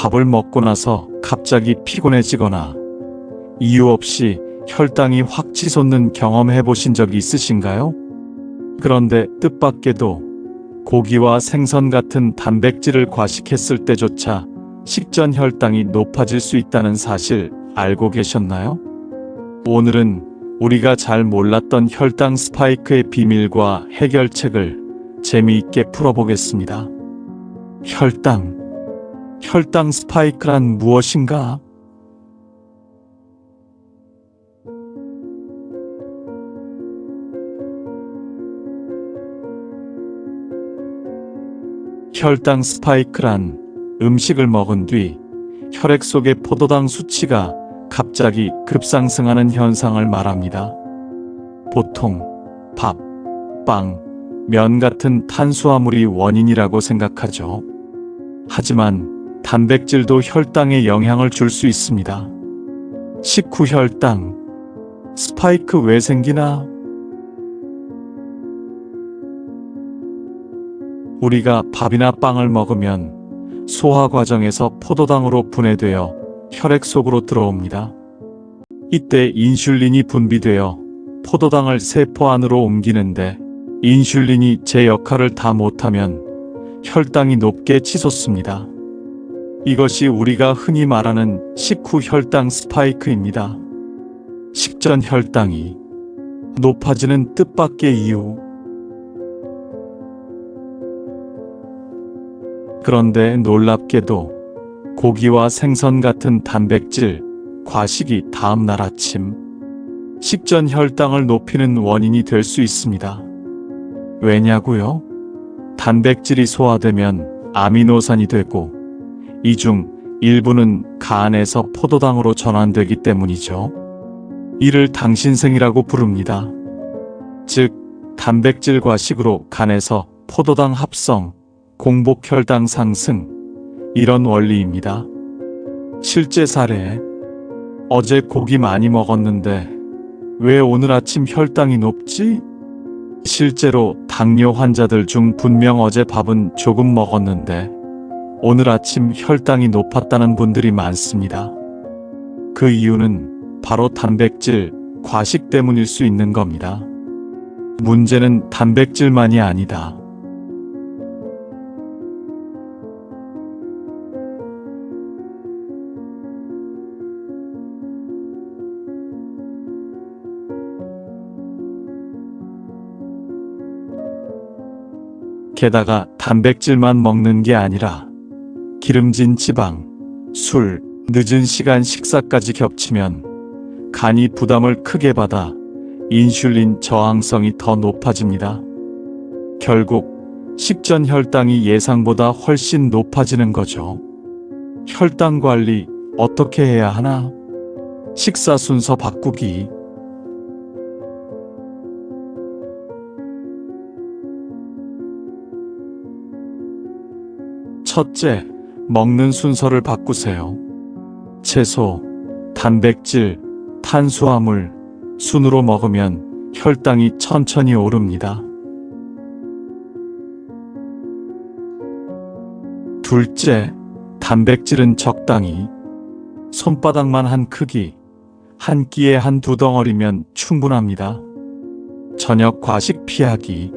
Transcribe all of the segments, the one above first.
밥을 먹고 나서 갑자기 피곤해지거나 이유 없이 혈당이 확 치솟는 경험해 보신 적이 있으신가요? 그런데 뜻밖에도 고기와 생선 같은 단백질을 과식했을 때조차 식전 혈당이 높아질 수 있다는 사실 알고 계셨나요? 오늘은 우리가 잘 몰랐던 혈당 스파이크의 비밀과 해결책을 재미있게 풀어보겠습니다. 혈당 스파이크란 무엇인가? 혈당 스파이크란 음식을 먹은 뒤 혈액 속의 포도당 수치가 갑자기 급상승하는 현상을 말합니다. 보통 밥, 빵, 면 같은 탄수화물이 원인이라고 생각하죠. 하지만 단백질도 혈당에 영향을 줄 수 있습니다. 식후 혈당 스파이크 왜 생기나? 우리가 밥이나 빵을 먹으면 소화 과정에서 포도당으로 분해되어 혈액 속으로 들어옵니다. 이때 인슐린이 분비되어 포도당을 세포 안으로 옮기는데 인슐린이 제 역할을 다 못하면 혈당이 높게 치솟습니다. 이것이 우리가 흔히 말하는 식후 혈당 스파이크입니다. 식전 혈당이 높아지는 뜻밖의 이유. 그런데 놀랍게도 고기와 생선 같은 단백질, 과식이 다음날 아침 식전 혈당을 높이는 원인이 될 수 있습니다. 왜냐고요? 단백질이 소화되면 아미노산이 되고 이 중 일부는 간에서 포도당으로 전환되기 때문이죠. 이를 당신생이라고 부릅니다. 즉, 단백질 과식으로 간에서 포도당 합성, 공복 혈당 상승, 이런 원리입니다. 실제 사례. 어제 고기 많이 먹었는데 왜 오늘 아침 혈당이 높지? 실제로 당뇨 환자들 중 분명 어제 밥은 조금 먹었는데 오늘 아침 혈당이 높았다는 분들이 많습니다. 그 이유는 바로 단백질 과식 때문일 수 있는 겁니다. 문제는 단백질만이 아니다. 게다가 단백질만 먹는 게 아니라 기름진 지방, 술, 늦은 시간 식사까지 겹치면 간이 부담을 크게 받아 인슐린 저항성이 더 높아집니다. 결국 식전 혈당이 예상보다 훨씬 높아지는 거죠. 혈당 관리 어떻게 해야 하나? 식사 순서 바꾸기. 첫째, 먹는 순서를 바꾸세요. 채소, 단백질, 탄수화물, 순으로 먹으면 혈당이 천천히 오릅니다. 둘째, 단백질은 적당히. 손바닥만 한 크기, 한 끼에 한두 덩어리면 충분합니다. 저녁 과식 피하기.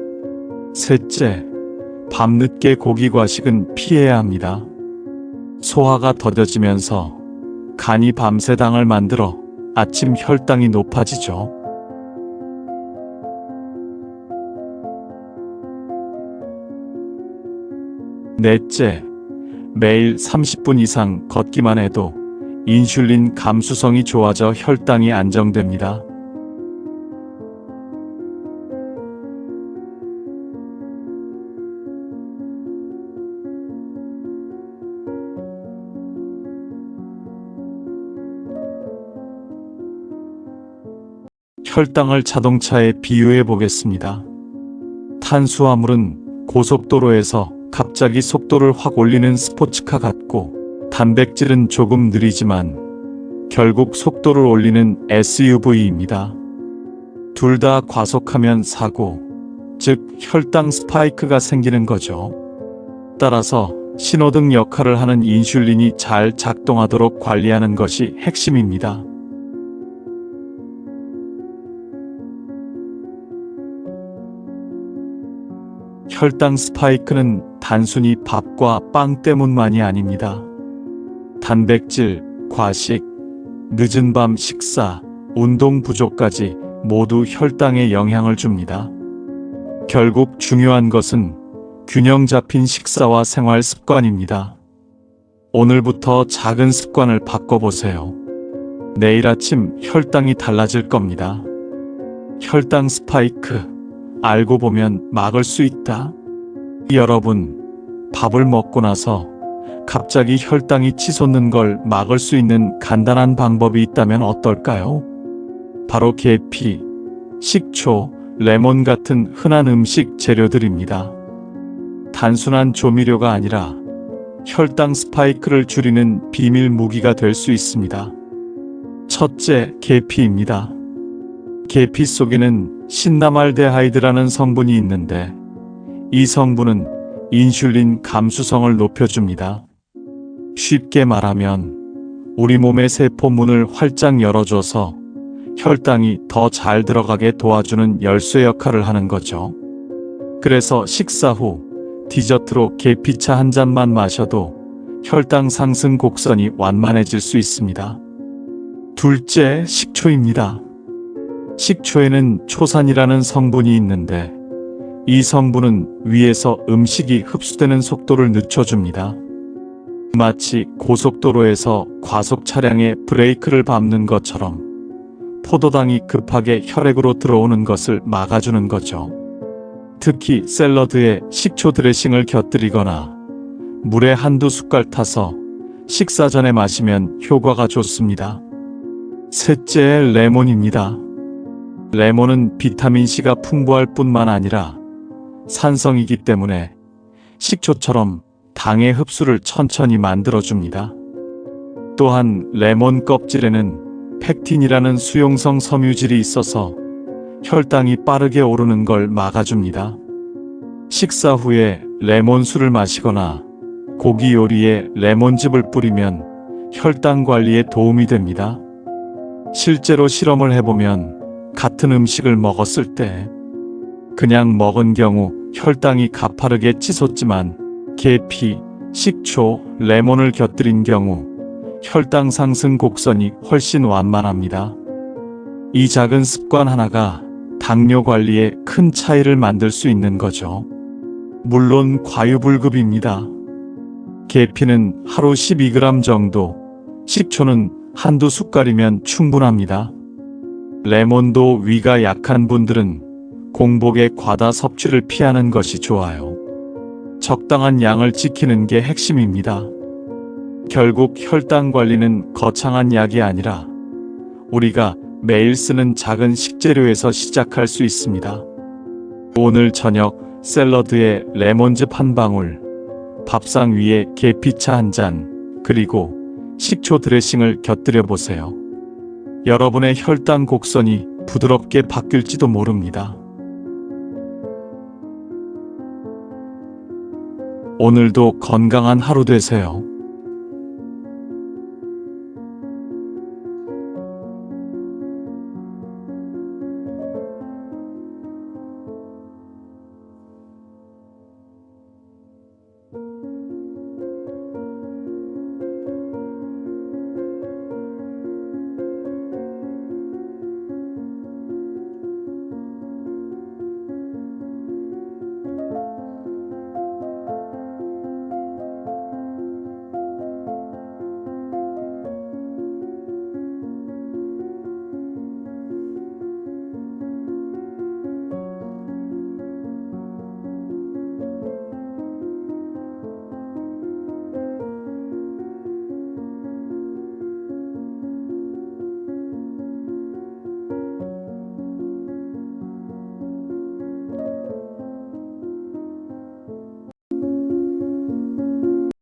셋째, 밤늦게 고기 과식은 피해야 합니다. 소화가 더뎌지면서 간이 밤새 당을 만들어 아침 혈당이 높아지죠. 넷째, 매일 30분 이상 걷기만 해도 인슐린 감수성이 좋아져 혈당이 안정됩니다. 혈당을 자동차에 비유해 보겠습니다. 탄수화물은 고속도로에서 갑자기 속도를 확 올리는 스포츠카 같고, 단백질은 조금 느리지만 결국 속도를 올리는 SUV입니다. 둘 다 과속하면 사고, 즉 혈당 스파이크가 생기는 거죠. 따라서 신호등 역할을 하는 인슐린이 잘 작동하도록 관리하는 것이 핵심입니다. 혈당 스파이크는 단순히 밥과 빵 때문만이 아닙니다. 단백질, 과식, 늦은 밤 식사, 운동 부족까지 모두 혈당에 영향을 줍니다. 결국 중요한 것은 균형 잡힌 식사와 생활 습관입니다. 오늘부터 작은 습관을 바꿔보세요. 내일 아침 혈당이 달라질 겁니다. 혈당 스파이크, 알고 보면 막을 수 있다. 여러분, 밥을 먹고 나서 갑자기 혈당이 치솟는 걸 막을 수 있는 간단한 방법이 있다면 어떨까요? 바로 계피, 식초, 레몬 같은 흔한 음식 재료들입니다. 단순한 조미료가 아니라 혈당 스파이크를 줄이는 비밀 무기가 될 수 있습니다. 첫째, 계피입니다. 계피 속에는 신나말데하이드라는 성분이 있는데 이 성분은 인슐린 감수성을 높여줍니다. 쉽게 말하면 우리 몸의 세포문을 활짝 열어줘서 혈당이 더 잘 들어가게 도와주는 열쇠 역할을 하는 거죠. 그래서 식사 후 디저트로 계피차 한 잔만 마셔도 혈당 상승 곡선이 완만해질 수 있습니다. 둘째, 식초입니다. 식초에는 초산이라는 성분이 있는데 이 성분은 위에서 음식이 흡수되는 속도를 늦춰줍니다. 마치 고속도로에서 과속 차량의 브레이크를 밟는 것처럼 포도당이 급하게 혈액으로 들어오는 것을 막아주는 거죠. 특히 샐러드에 식초 드레싱을 곁들이거나 물에 한두 숟갈 타서 식사 전에 마시면 효과가 좋습니다. 셋째, 레몬입니다. 레몬은 비타민C가 풍부할 뿐만 아니라 산성이기 때문에 식초처럼 당의 흡수를 천천히 만들어줍니다. 또한 레몬 껍질에는 펙틴이라는 수용성 섬유질이 있어서 혈당이 빠르게 오르는 걸 막아줍니다. 식사 후에 레몬술을 마시거나 고기 요리에 레몬즙을 뿌리면 혈당 관리에 도움이 됩니다. 실제로 실험을 해보면 같은 음식을 먹었을 때 그냥 먹은 경우 혈당이 가파르게 치솟지만 계피, 식초, 레몬을 곁들인 경우 혈당 상승 곡선이 훨씬 완만합니다. 이 작은 습관 하나가 당뇨 관리에 큰 차이를 만들 수 있는 거죠. 물론 과유불급입니다. 계피는 하루 12g 정도, 식초는 한두 숟갈이면 충분합니다. 레몬도 위가 약한 분들은 공복에 과다 섭취를 피하는 것이 좋아요. 적당한 양을 지키는 게 핵심입니다. 결국 혈당 관리는 거창한 약이 아니라 우리가 매일 쓰는 작은 식재료에서 시작할 수 있습니다. 오늘 저녁 샐러드에 레몬즙 한 방울, 밥상 위에 계피차 한 잔, 그리고 식초 드레싱을 곁들여 보세요. 여러분의 혈당 곡선이 부드럽게 바뀔지도 모릅니다. 오늘도 건강한 하루 되세요.